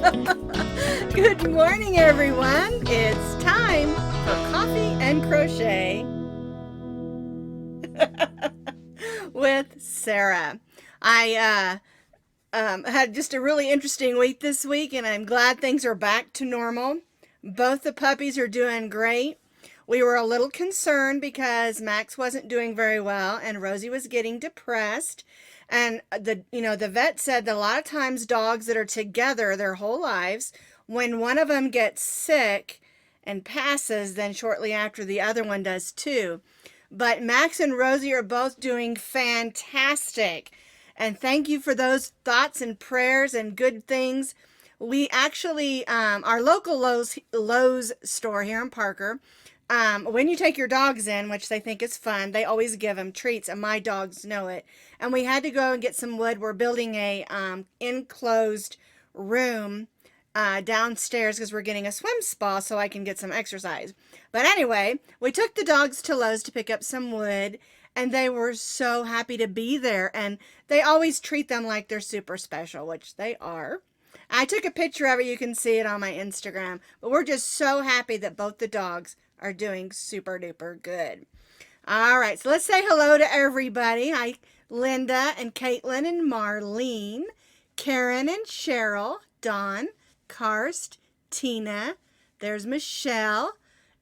Good morning, everyone. It's time for Coffee and Crochet with Sarah. I had just a really interesting week this week, and I'm glad things are back to normal. Both the puppies are doing great. We were a little concerned because Max wasn't doing very well and Rosie was getting depressed. And the vet said that a lot of times dogs that are together their whole lives, when one of them gets sick and passes, then shortly after the other one does too. But Max and Rosie are both doing fantastic. And thank you for those thoughts and prayers and good things. We actually, our local Lowe's store here in Parker, when you take your dogs in, which they think is fun, they always give them treats, and my dogs know it. And we had to go and get some wood. We're building a enclosed room downstairs because we're getting a swim spa so I can get some exercise. But anyway, we took the dogs to Lowe's to pick up some wood, and they were so happy to be there. And they always treat them like they're super special, which they are. I took a picture of it. You can see it on my Instagram. But we're just so happy that both the dogs are doing super duper good. All right, so let's say hello to everybody. Hi, Linda and Caitlin and Marlene, Karen and Cheryl, Dawn, Karst, Tina. There's Michelle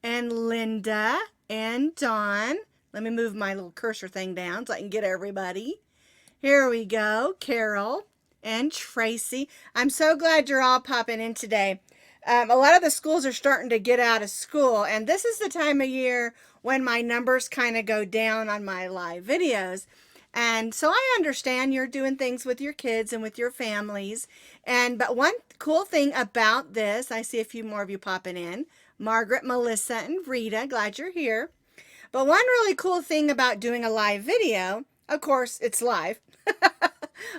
and Linda and Dawn. Let me move my little cursor thing down so I can get everybody. Here we go, Carol and Tracy. I'm so glad you're all popping in today. A lot of the schools are starting to get out of school, and this is the time of year when my numbers kind of go down on my live videos. And so I understand you're doing things with your kids and with your families. But one cool thing about this, I see a few more of you popping in. Margaret, Melissa, and Rita, glad you're here. But one really cool thing about doing a live video, of course, it's live.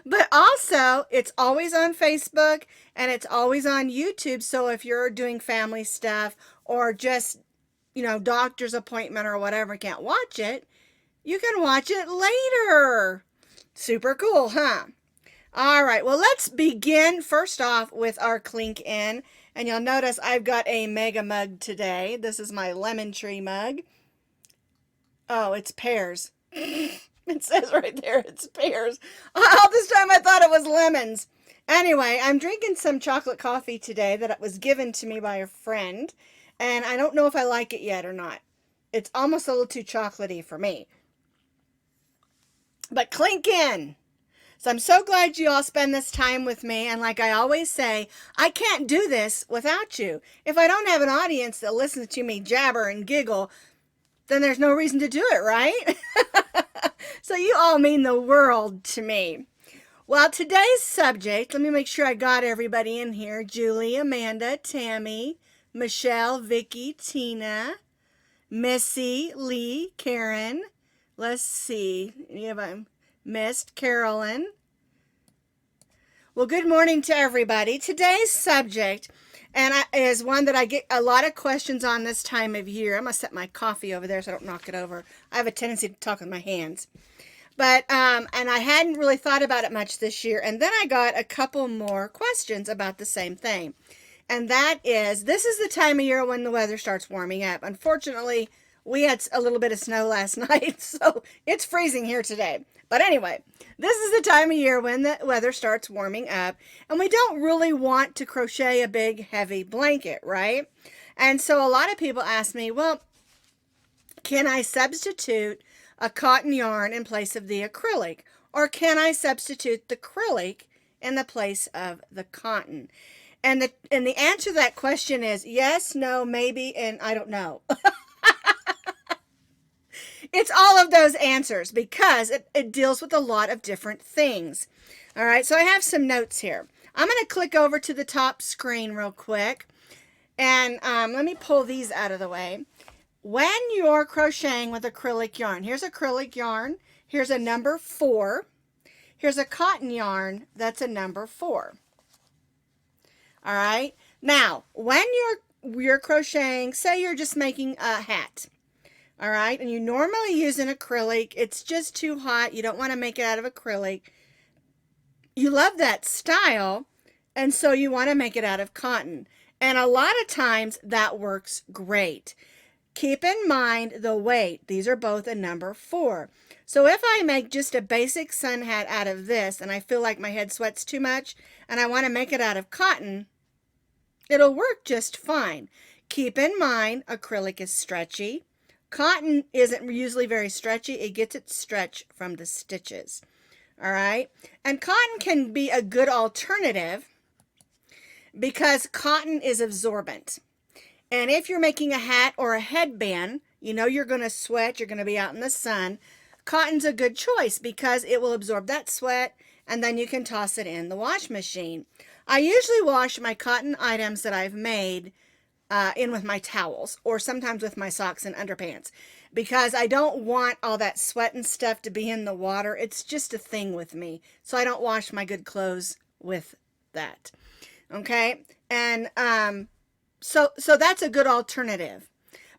But also, it's always on Facebook and it's always on YouTube. So if you're doing family stuff or just, doctor's appointment or whatever, can't watch it, you can watch it later. Super cool, huh? All right, well, let's begin first off with our clink in. And you'll notice I've got a mega mug today. This is my lemon tree mug. Oh, it's pears. It says right there, it's pears. All this time I thought it was lemons. Anyway, I'm drinking some chocolate coffee today that was given to me by a friend. And I don't know if I like it yet or not. It's almost a little too chocolatey for me. But clink in. So I'm so glad you all spend this time with me. And like I always say, I can't do this without you. If I don't have an audience that listens to me jabber and giggle, then there's no reason to do it, right? So you all mean the world to me. Well, today's subject, let me make sure I got everybody in here. Julie, Amanda, Tammy, Michelle, Vicky, Tina, Missy, Lee, Karen. Let's see. If I missed Carolyn. Well, good morning to everybody. Today's subject is one that I get a lot of questions on this time of year. I'm going to set my coffee over there so I don't knock it over. I have a tendency to talk with my hands. But, and I hadn't really thought about it much this year. And then I got a couple more questions about the same thing. And that is, this is the time of year when the weather starts warming up. Unfortunately, we had a little bit of snow last night, so it's freezing here today. But anyway, this is the time of year when the weather starts warming up, and we don't really want to crochet a big, heavy blanket, right? And so a lot of people ask me, well, can I substitute a cotton yarn in place of the acrylic? Or can I substitute the acrylic in the place of the cotton? And the answer to that question is yes, no, maybe, and I don't know. It's all of those answers because it deals with a lot of different things. All right, so I have some notes here. I'm going to click over to the top screen real quick. And let me pull these out of the way. When you're crocheting with acrylic yarn, here's acrylic yarn. Here's a number 4. Here's a cotton yarn. That's a number 4. All right. Now, when you're crocheting, say you're just making a hat. All right, and you normally use an acrylic. It's just too hot. You don't want to make it out of acrylic. You love that style, And so you want to make it out of cotton. And a lot of times that works great. Keep in mind the weight. These are both a number 4. So if I make just a basic sun hat out of this and I feel like my head sweats too much and I want to make it out of cotton, it'll work just fine. Keep in mind acrylic is stretchy. Cotton isn't usually very stretchy. It gets its stretch from the stitches. All right. And cotton can be a good alternative because cotton is absorbent. And if you're making a hat or a headband, you know you're going to sweat, you're going to be out in the sun, cotton's a good choice because it will absorb that sweat and then you can toss it in the wash machine. I usually wash my cotton items that I've made in with my towels or sometimes with my socks and underpants because I don't want all that sweat and stuff to be in the water. It's just a thing with me. So I don't wash my good clothes with that. Okay. And so that's a good alternative.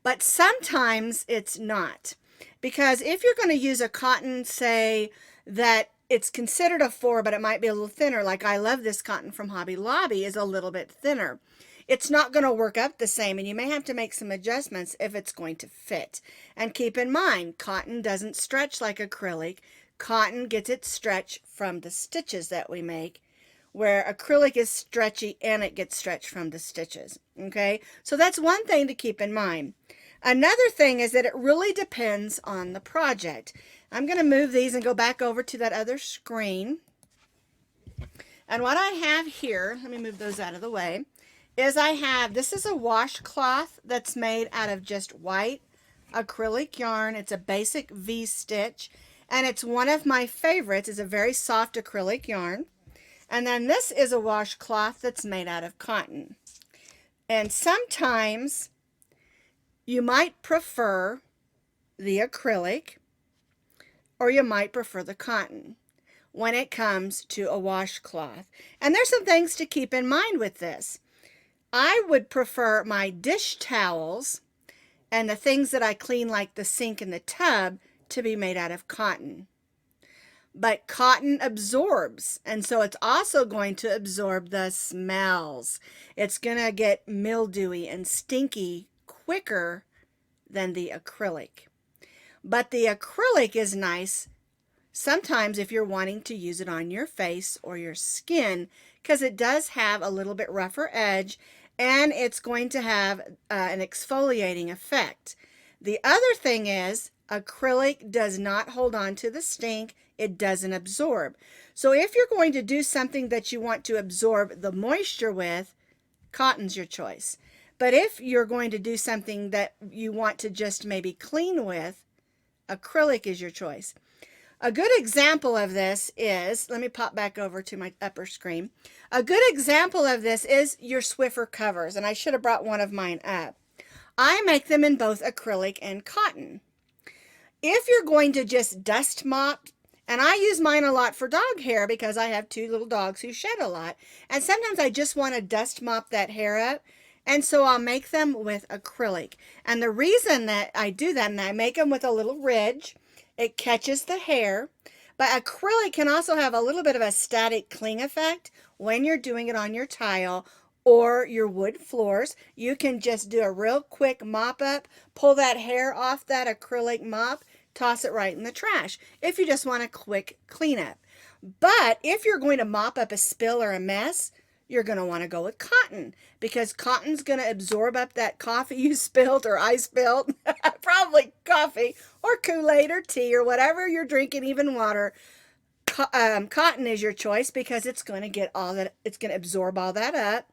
But sometimes it's not. Because if you're going to use a cotton, say, that it's considered a 4, but it might be a little thinner, like I love this cotton from Hobby Lobby, is a little bit thinner. It's not going to work up the same, and you may have to make some adjustments if it's going to fit. And keep in mind, cotton doesn't stretch like acrylic. Cotton gets its stretch from the stitches that we make, where acrylic is stretchy and it gets stretched from the stitches. Okay, so that's one thing to keep in mind. Another thing is that it really depends on the project. I'm going to move these and go back over to that other screen. And what I have here, let me move those out of the way, is this is a washcloth that's made out of just white acrylic yarn. It's a basic V-stitch, and it's one of my favorites. It's a very soft acrylic yarn. And then this is a washcloth that's made out of cotton. And sometimes you might prefer the acrylic or you might prefer the cotton when it comes to a washcloth. And there's some things to keep in mind with this. I would prefer my dish towels and the things that I clean like the sink and the tub to be made out of cotton. But cotton absorbs, and so it's also going to absorb the smells. It's going to get mildewy and stinky quicker than the acrylic. But the acrylic is nice sometimes if you're wanting to use it on your face or your skin, because it does have a little bit rougher edge and it's going to have an exfoliating effect. The other thing is acrylic does not hold on to the stink. It doesn't absorb. So if you're going to do something that you want to absorb the moisture with, cotton's your choice. But if you're going to do something that you want to just maybe clean with, acrylic is your choice. A good example of this is, let me pop back over to my upper screen. A good example of this is your Swiffer covers, and I should have brought one of mine up. I make them in both acrylic and cotton. If you're going to just dust mop, and I use mine a lot for dog hair because I have 2 little dogs who shed a lot, and sometimes I just want to dust mop that hair up, and so I'll make them with acrylic. And the reason that I do that, and I make them with a little ridge, it catches the hair, but acrylic can also have a little bit of a static cling effect when you're doing it on your tile or your wood floors. You can just do a real quick mop up, pull that hair off that acrylic mop, toss it right in the trash if you just want a quick cleanup. But if you're going to mop up a spill or a mess, you're going to want to go with cotton because cotton's going to absorb up that coffee you spilled or I spilled, probably coffee or Kool-Aid or tea or whatever you're drinking, even water. Cotton is your choice because it's going to get all that, it's going to absorb all that up.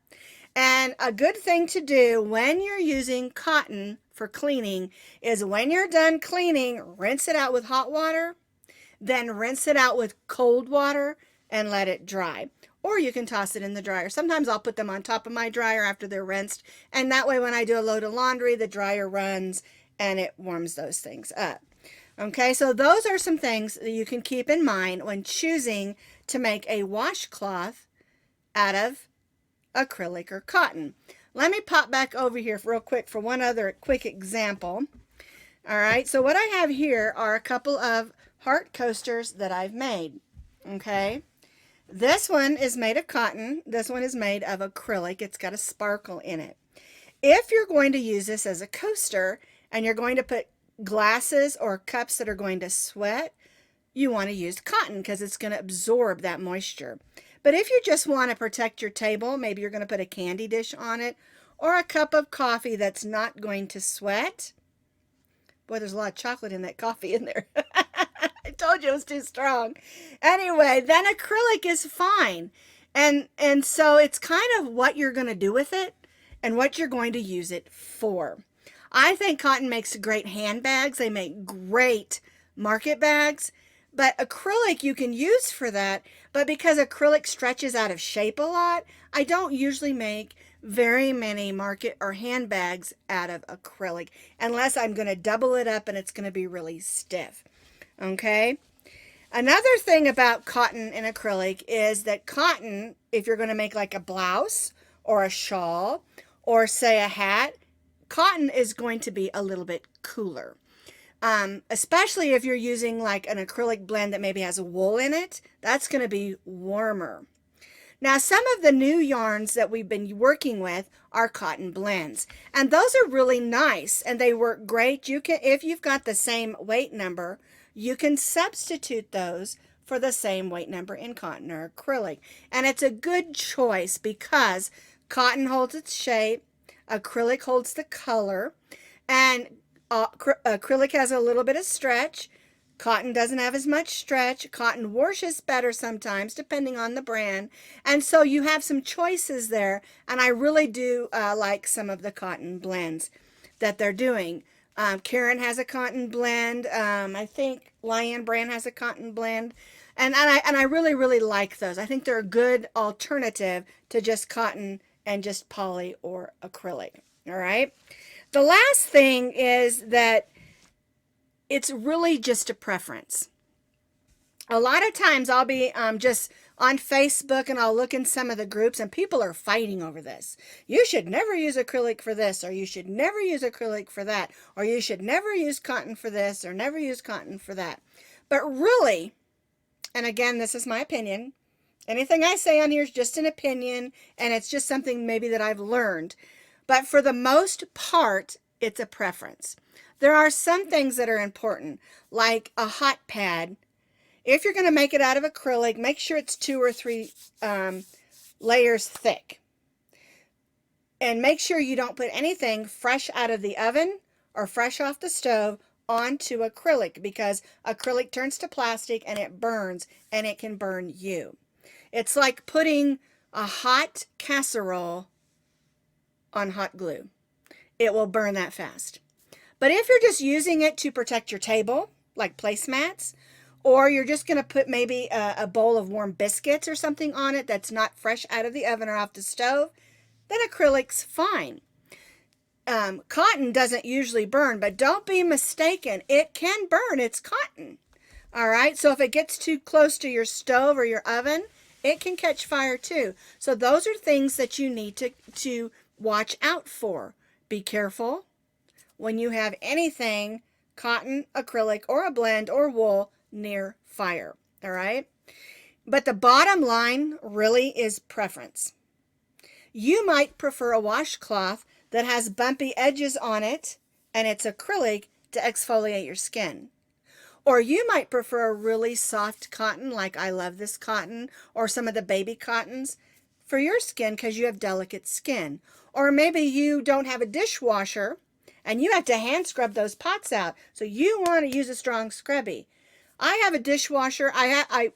And a good thing to do when you're using cotton for cleaning is when you're done cleaning, rinse it out with hot water, then rinse it out with cold water and let it dry. Or you can toss it in the dryer. Sometimes I'll put them on top of my dryer after they're rinsed. And that way when I do a load of laundry, the dryer runs and it warms those things up. Okay, so those are some things that you can keep in mind when choosing to make a washcloth out of acrylic or cotton. Let me pop back over here real quick for one other quick example. All right, so what I have here are a couple of heart coasters that I've made. Okay, This one is made of cotton. This one is made of acrylic. It's got a sparkle in it. If you're going to use this as a coaster and you're going to put glasses or cups that are going to sweat, you want to use cotton because it's going to absorb that moisture. But if you just want to protect your table, maybe you're going to put a candy dish on it or a cup of coffee that's not going to sweat. Boy, there's a lot of chocolate in that coffee in there. I told you it was too strong. Anyway, then acrylic is fine. And so it's kind of what you're going to do with it and what you're going to use it for. I think cotton makes great handbags. They make great market bags. But acrylic you can use for that. But because acrylic stretches out of shape a lot, I don't usually make very many market or handbags out of acrylic unless I'm going to double it up and it's going to be really stiff. Okay. Another thing about cotton and acrylic is that cotton, if you're going to make like a blouse or a shawl or say a hat, cotton is going to be a little bit cooler. Especially if you're using like an acrylic blend that maybe has wool in it, that's going to be warmer. Now, some of the new yarns that we've been working with are cotton blends, and those are really nice and they work great. You can, if you've got the same weight number, you can substitute those for the same weight number in cotton or acrylic. And it's a good choice because cotton holds its shape, acrylic holds the color, and acrylic has a little bit of stretch. Cotton doesn't have as much stretch. Cotton washes better sometimes, depending on the brand. And so you have some choices there. And I really do like some of the cotton blends that they're doing. Karen has a cotton blend. I think Lion Brand has a cotton blend. And I really, really like those. I think they're a good alternative to just cotton and just poly or acrylic. All right. The last thing is that it's really just a preference. A lot of times I'll be just on Facebook and I'll look in some of the groups and people are fighting over this. You should never use acrylic for this, or you should never use acrylic for that, or you should never use cotton for this, or never use cotton for that. But really, and again, this is my opinion, anything I say on here is just an opinion and it's just something maybe that I've learned. But for the most part, it's a preference. There are some things that are important, like a hot pad. If you're going to make it out of acrylic, make sure it's 2 or 3 layers thick. And make sure you don't put anything fresh out of the oven or fresh off the stove onto acrylic, because acrylic turns to plastic and it burns, and it can burn you. It's like putting a hot casserole on hot glue. It will burn that fast. But if you're just using it to protect your table, like placemats, or you're just going to put maybe a bowl of warm biscuits or something on it that's not fresh out of the oven or off the stove, then acrylic's fine. Cotton doesn't usually burn, but don't be mistaken. It can burn. It's cotton. All right. So if it gets too close to your stove or your oven, it can catch fire too. So those are things that you need to watch out for. Be careful when you have anything cotton, acrylic, or a blend or wool near fire. All right. But the bottom line really is preference. You might prefer a washcloth that has bumpy edges on it and it's acrylic to exfoliate your skin. Or you might prefer a really soft cotton, like I love this cotton, or some of the baby cottons for your skin because you have delicate skin. Or maybe you don't have a dishwasher and you have to hand scrub those pots out. So you want to use a strong scrubby. I have a dishwasher. I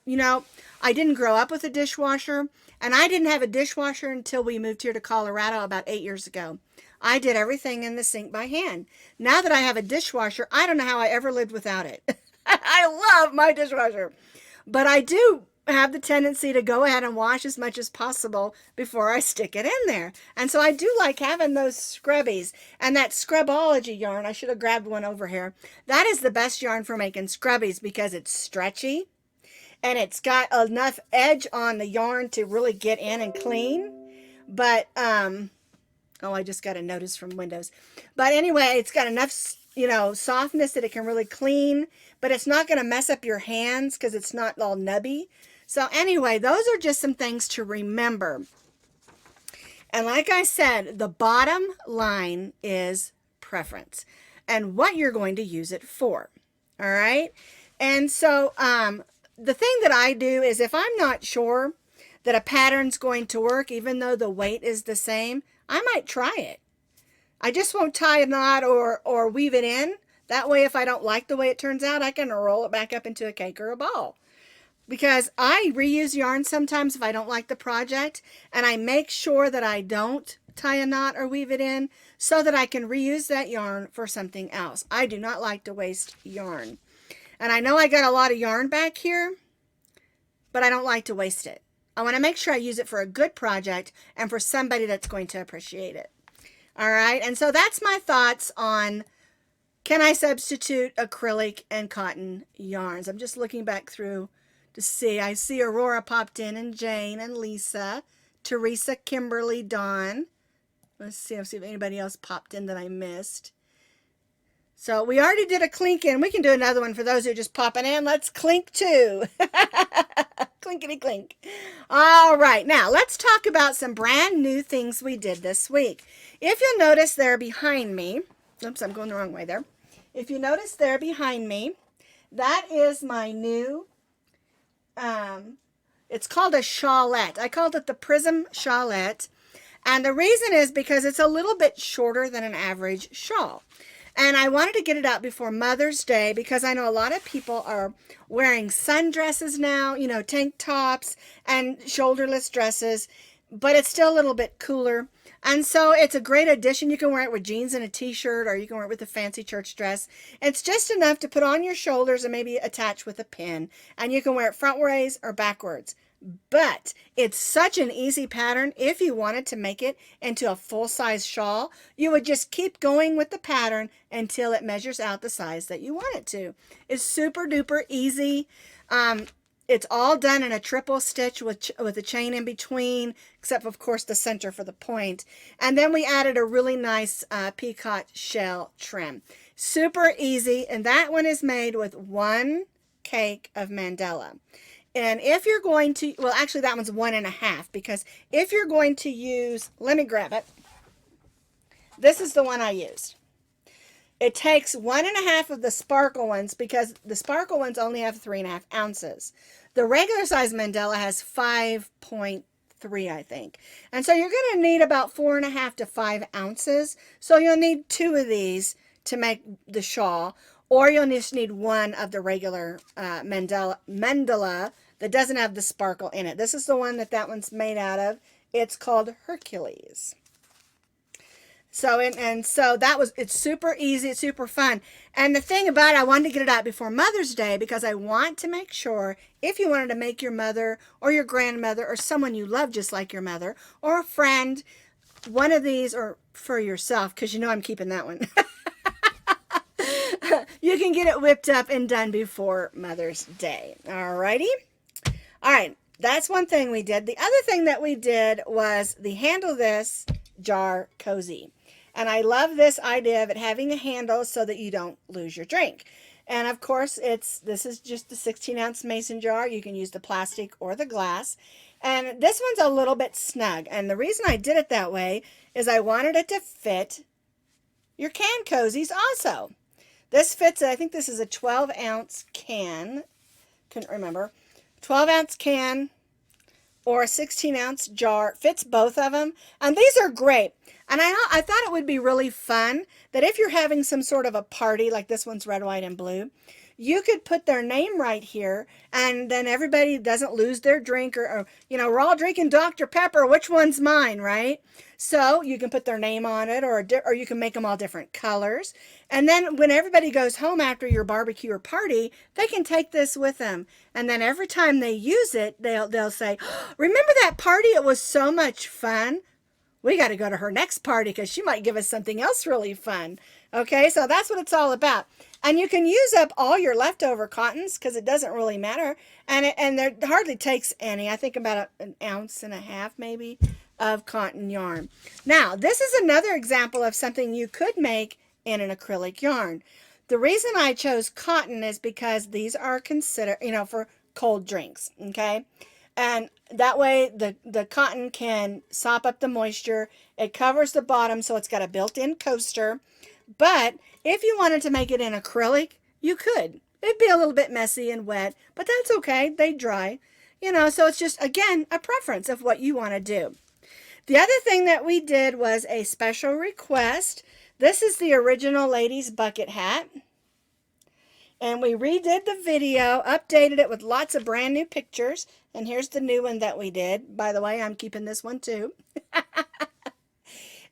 didn't grow up with a dishwasher, and I didn't have a dishwasher until we moved here to Colorado about 8 years ago. I did everything in the sink by hand. Now that I have a dishwasher, I don't know how I ever lived without it. I love my dishwasher, but I do have the tendency to go ahead and wash as much as possible before I stick it in there. And so I do like having those scrubbies. And that Scrubology yarn, I should have grabbed one over here. That is the best yarn for making scrubbies because it's stretchy and it's got enough edge on the yarn to really get in and clean. But, oh, I just got a notice from Windows. But anyway, it's got enough, softness that it can really clean, but it's not going to mess up your hands because it's not all nubby. So anyway, those are just some things to remember. And like I said, the bottom line is preference and what you're going to use it for. All right. And so the thing that I do is if I'm not sure that a pattern's going to work, even though the weight is the same, I might try it. I just won't tie a knot or weave it in. That way, if I don't like the way it turns out, I can roll it back up into a cake or a ball. Because I reuse yarn sometimes if I don't like the project, and I make sure that I don't tie a knot or weave it in so that I can reuse that yarn for something else. I do not like to waste yarn. And I know I got a lot of yarn back here, but I don't like to waste it. I want to make sure I use it for a good project and for somebody that's going to appreciate it. All right, and so that's my thoughts on can I substitute acrylic and cotton yarns. I'm just looking back through to see. I see Aurora popped in, and Jane, and Lisa, Teresa, Kimberly, Dawn. Let's see if anybody else popped in that I missed. So we already did a clink in. We can do another one for those who are just popping in. Let's clink too. Clinkety clink. All right, now let's talk about some brand new things we did this week. If you'll notice there behind me, oops, I'm going the wrong way there. If you notice there behind me, that is my new, it's called a shawlette. I called it the Prism Shawlette. And the reason is because it's a little bit shorter than an average shawl. And I wanted to get it out before Mother's Day because I know a lot of people are wearing sundresses now, you know, tank tops and shoulderless dresses, but it's still a little bit cooler. And so it's a great addition. You can wear it with jeans and a t-shirt, or you can wear it with a fancy church dress. It's just enough to put on your shoulders and maybe attach with a pin. And you can wear it frontwards or backwards. But it's such an easy pattern. If you wanted to make it into a full-size shawl, you would just keep going with the pattern until it measures out the size that you want it to. It's super duper easy. It's all done in a triple stitch with a chain in between, except of course the center for the point. And then we added a really nice peacock shell trim. Super easy, and that one is made with 1 cake of mandala. And if you're going to, well, actually that one's 1.5, because if you're going to use, let me grab it. This is the one I used. It takes 1.5 of the sparkle ones because the sparkle ones only have 3.5 ounces. The regular size mandala has 5.3, I think. And so you're going to need about 4.5 to 5 ounces. So you'll need 2 of these to make the shawl. Or you'll just need 1 of the regular mandala that doesn't have the sparkle in it. This is the one that one's made out of. It's called Hercules. So, so it's super easy, it's super fun. And the thing about it, I wanted to get it out before Mother's Day because I want to make sure if you wanted to make your mother or your grandmother or someone you love just like your mother or a friend, one of these, or for yourself, because you know I'm keeping that one. You can get it whipped up and done before Mother's Day. Alrighty. All right. That's one thing we did. The other thing that we did was the Handle This jar cozy. And I love this idea of it having a handle so that you don't lose your drink. And of course, this is just the 16-ounce mason jar. You can use the plastic or the glass. And this one's a little bit snug. And the reason I did it that way is I wanted it to fit your can cozies also. This fits, I think this is a 12-ounce can. Couldn't remember. 12-ounce can or a 16-ounce jar. Fits both of them. And these are great. And I thought it would be really fun that if you're having some sort of a party, like this one's red, white, and blue, you could put their name right here, and then everybody doesn't lose their drink, or you know, we're all drinking Dr. Pepper, which one's mine, right? So you can put their name on it, or you can make them all different colors. And then when everybody goes home after your barbecue or party, they can take this with them. And then every time they use it, they'll say, remember that party? It was so much fun. We got to go to her next party because she might give us something else really fun. Okay, so that's what it's all about. And you can use up all your leftover cottons because it doesn't really matter. And there hardly takes any. I think about 1.5 ounces maybe of cotton yarn. Now, this is another example of something you could make in an acrylic yarn. The reason I chose cotton is because these are considered, you know, for cold drinks, okay? And that way the cotton can sop up the moisture. It covers the bottom, so it's got a built-in coaster. But if you wanted to make it in acrylic, you could. It'd be a little bit messy and wet, but that's okay. They dry. So it's just, again, a preference of what you want to do. The other thing that we did was a special request. This is the original ladies bucket hat. And we redid the video, updated it with lots of brand new pictures. And here's the new one that we did. By the way, I'm keeping this one too.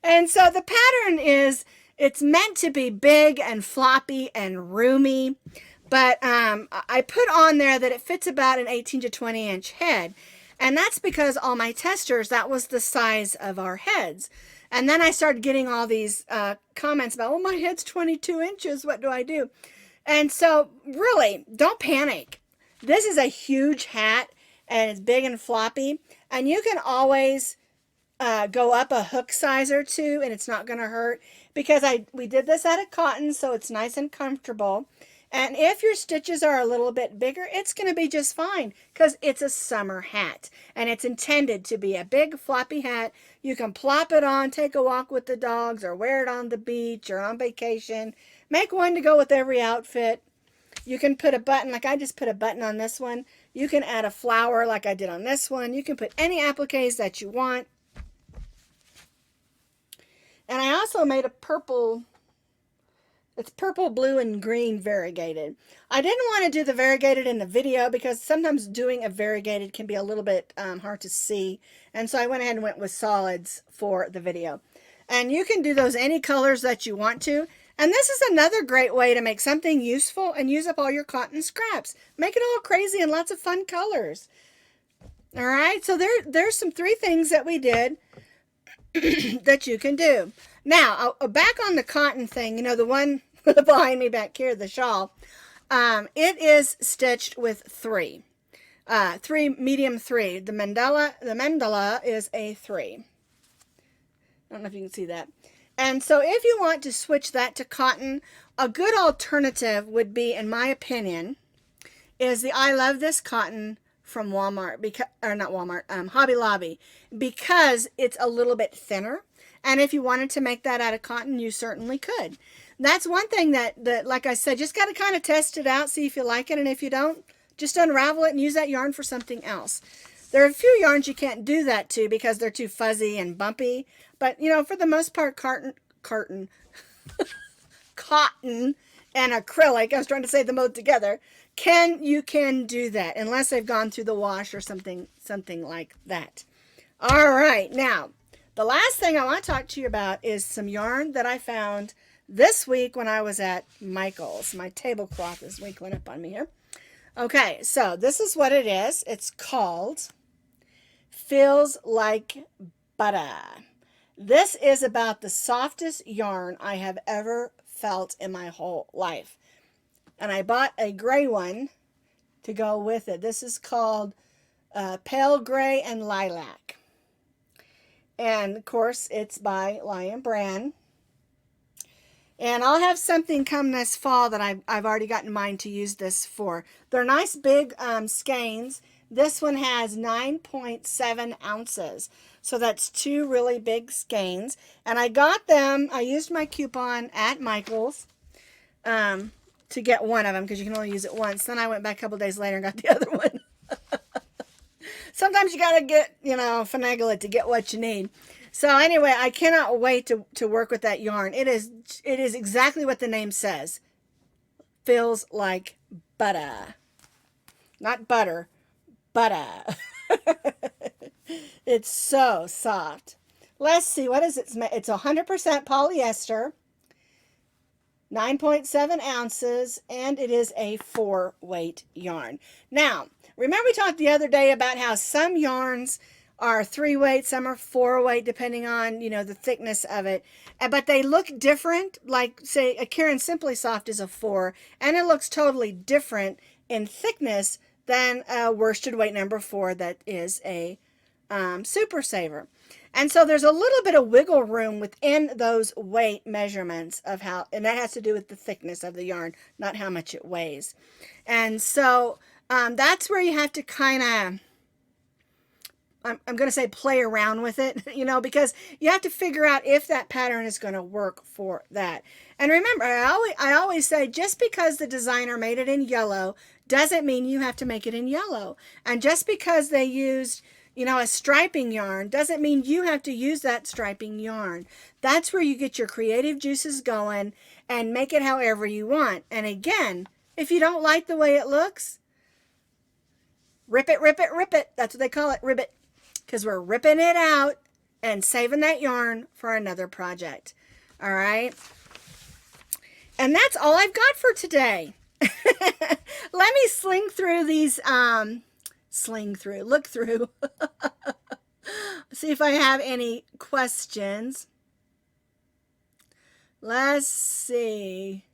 And so the pattern is, it's meant to be big and floppy and roomy. But I put on there that it fits about an 18 to 20 inch head. And that's because all my testers, that was the size of our heads. And then I started getting all these comments about, oh, my head's 22 inches. What do I do? And so really, don't panic. This is a huge hat and it's big and floppy. And you can always go up a hook size or two and it's not going to hurt. Because we did this out of cotton, so it's nice and comfortable. And if your stitches are a little bit bigger, it's going to be just fine because it's a summer hat. And it's intended to be a big floppy hat. You can plop it on, take a walk with the dogs, or wear it on the beach or on vacation. Make one to go with every outfit. You can put a button, like I just put a button on this one. You can add a flower like I did on this one. You can put any appliques that you want. And I also made a purple. It's purple, blue, and green variegated. I didn't want to do the variegated in the video because sometimes doing a variegated can be a little bit hard to see. And so I went ahead and went with solids for the video. And you can do those any colors that you want to. And this is another great way to make something useful and use up all your cotton scraps. Make it all crazy and lots of fun colors. All right, so there's some 3 things that we did that you can do. Now, back on the cotton thing, the one behind me back here, the shawl, it is stitched with 3. 3, medium 3. The mandala is a 3. I don't know if you can see that. And so if you want to switch that to cotton, a good alternative would be, in my opinion, is the I Love This Cotton from Walmart, Hobby Lobby, because it's a little bit thinner. And if you wanted to make that out of cotton, you certainly could. That's one thing that like I said, just got to kind of test it out, see if you like it. And if you don't, just unravel it and use that yarn for something else. There are a few yarns you can't do that to because they're too fuzzy and bumpy. But, for the most part, cotton and acrylic, I was trying to say them both together, you can do that unless they've gone through the wash or something like that. All right, now, the last thing I want to talk to you about is some yarn that I found this week when I was at Michael's. My tablecloth is winkling up on me here. Okay, so this is what it is. It's called Feels Like Butter. This is about the softest yarn I have ever felt in my whole life. And I bought a gray one to go with it. This is called Pale Gray and Lilac. And, of course, it's by Lion Brand. And I'll have something come this fall that I've already got in mind to use this for. They're nice big skeins. This one has 9.7 ounces. So that's 2 really big skeins. And I got them, I used my coupon at Michael's to get one of them because you can only use it once. Then I went back a couple days later and got the other one. Sometimes you got to get, finagle it to get what you need. So anyway, I cannot wait to work with that yarn. It is exactly what the name says. Feels like butter. Not butter, butter. It's so soft. Let's see, what is it? It's 100% polyester, 9.7 ounces, and it is a 4-weight yarn. Now, remember we talked the other day about how some yarns are 3-weight, some are 4-weight, depending on, the thickness of it. But they look different. Like, say, a Karen Simply Soft is a 4, and it looks totally different in thickness than a worsted weight number 4 that is a Super Saver. And so there's a little bit of wiggle room within those weight measurements of how, and that has to do with the thickness of the yarn, not how much it weighs. And so That's where you have to kind of, I'm going to say play around with it, because you have to figure out if that pattern is going to work for that. And remember, I always say just because the designer made it in yellow doesn't mean you have to make it in yellow. And just because they used, a striping yarn doesn't mean you have to use that striping yarn. That's where you get your creative juices going and make it however you want. And again, if you don't like the way it looks, rip it, rip it, rip it. That's what they call it, rip it. Because we're ripping it out and saving that yarn for another project. All right. And that's all I've got for today. Let me look through. See if I have any questions. Let's see.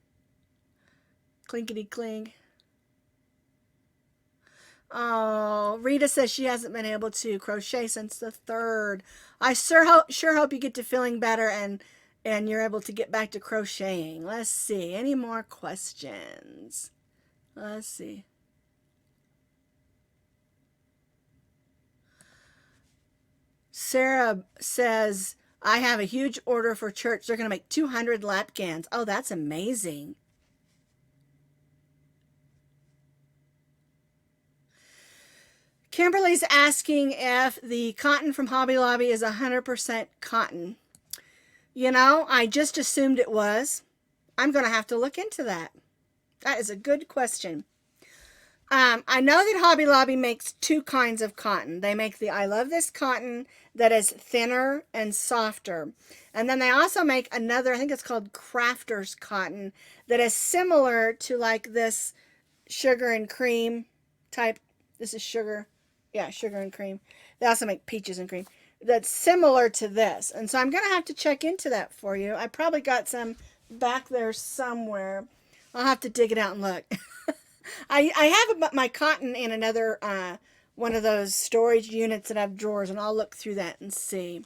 Clinkety clink. Oh, Rita says she hasn't been able to crochet since the 3rd. I sure hope you get to feeling better and you're able to get back to crocheting. Let's see. Any more questions? Let's see. Sarah says, I have a huge order for church. They're going to make 200 lap gans. Oh, that's amazing. Kimberly's asking if the cotton from Hobby Lobby is 100% cotton. I just assumed it was. I'm going to have to look into that. That is a good question. I know that Hobby Lobby makes 2 kinds of cotton. They make the I Love This cotton that is thinner and softer. And then they also make another, I think it's called Crafter's cotton, that is similar to like this sugar and cream type. This is sugar. Yeah, sugar and cream. They also make peaches and cream. That's similar to this. And so I'm going to have to check into that for you. I probably got some back there somewhere. I'll have to dig it out and look. I have my cotton in another one of those storage units that have drawers, and I'll look through that and see.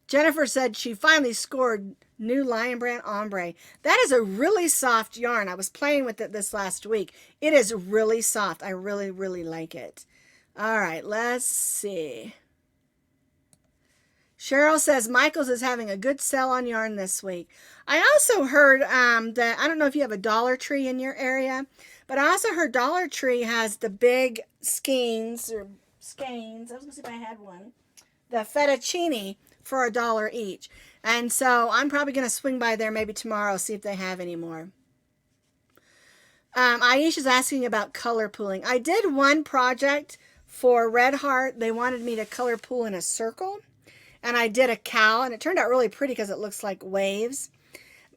Jennifer said she finally scored new Lion Brand Ombre. That is a really soft yarn. I was playing with it this last week. It is really soft. I really, really like it. All right, let's see. Cheryl says Michael's is having a good sale on yarn this week. I also heard that, I don't know if you have a Dollar Tree in your area, but I also heard Dollar Tree has the big skeins. I was going to see if I had one. The fettuccine for $1 each. And so I'm probably going to swing by there maybe tomorrow, see if they have any more. Aisha's asking about color pooling. I did one project for Red Heart. They wanted me to color pool in a circle. And I did a cow, and it turned out really pretty because it looks like waves.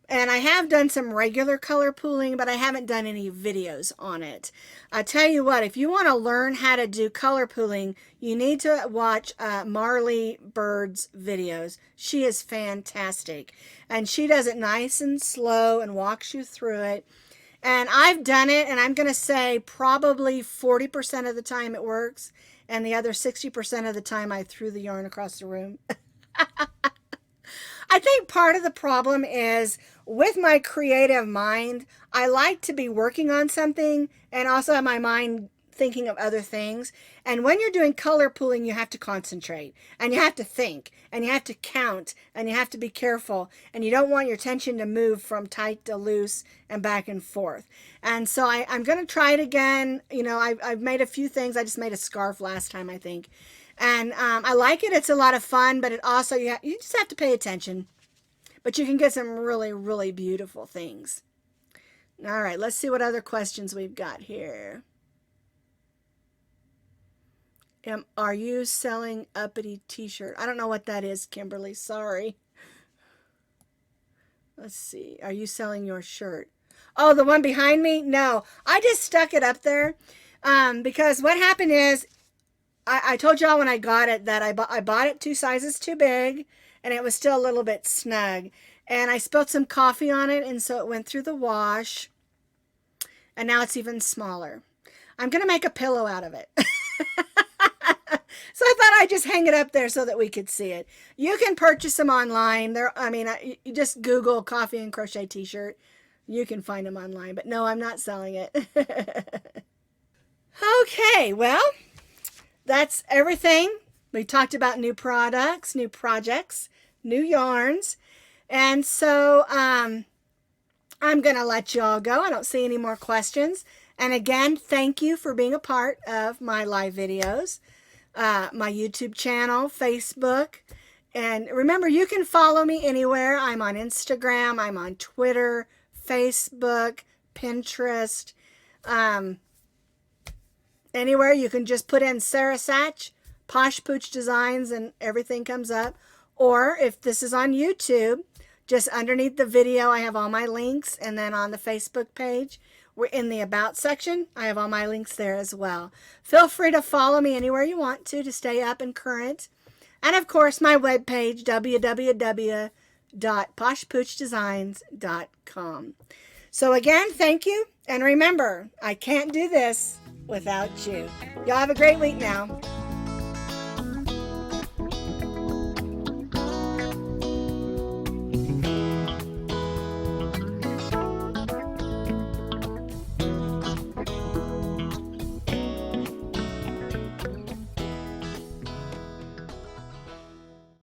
And I have done some regular color pooling, but I haven't done any videos on it. I tell you what, if you want to learn how to do color pooling, you need to watch Marley Bird's videos. She is fantastic. And she does it nice and slow and walks you through it. And I've done it, and I'm going to say probably 40% of the time it works. And the other 60% of the time I threw the yarn across the room. I think part of the problem is with my creative mind, I like to be working on something and also have my mind thinking of other things. And when you're doing color pooling, you have to concentrate and you have to think and you have to count and you have to be careful, and you don't want your tension to move from tight to loose and back and forth. And so I'm going to try it again. I've made a few things. I just made a scarf last time, I think. And I like it. It's a lot of fun, but it also, you just have to pay attention. But you can get some really, really beautiful things. All right, let's see what other questions we've got here. Are you selling uppity t-shirt? I don't know what that is, Kimberly. Sorry. Let's see. Are you selling your shirt? Oh, the one behind me? No, I just stuck it up there because what happened is I told y'all when I got it that I bought it 2 sizes too big, and it was still a little bit snug. And I spilled some coffee on it, and so it went through the wash. And now it's even smaller. I'm going to make a pillow out of it. So I thought I'd just hang it up there so that we could see it. You can purchase them online. You just Google coffee and crochet t-shirt. You can find them online, but no, I'm not selling it. Okay, well, that's everything. We talked about new products, new projects, new yarns. And so I'm going to let you all go. I don't see any more questions. And again, thank you for being a part of my live videos, my YouTube channel, Facebook. And remember, you can follow me anywhere. I'm on Instagram. I'm on Twitter, Facebook, Pinterest. Anywhere you can just put in Sara Sach, Posh Pooch Designs, and everything comes up. Or if this is on YouTube, just underneath the video, I have all my links. And then on the Facebook page, we're in the About section. I have all my links there as well. Feel free to follow me anywhere you want to stay up and current. And of course, my webpage, www.poshpoochdesigns.com. So again, thank you. And remember, I can't do this without you. Y'all have a great week now.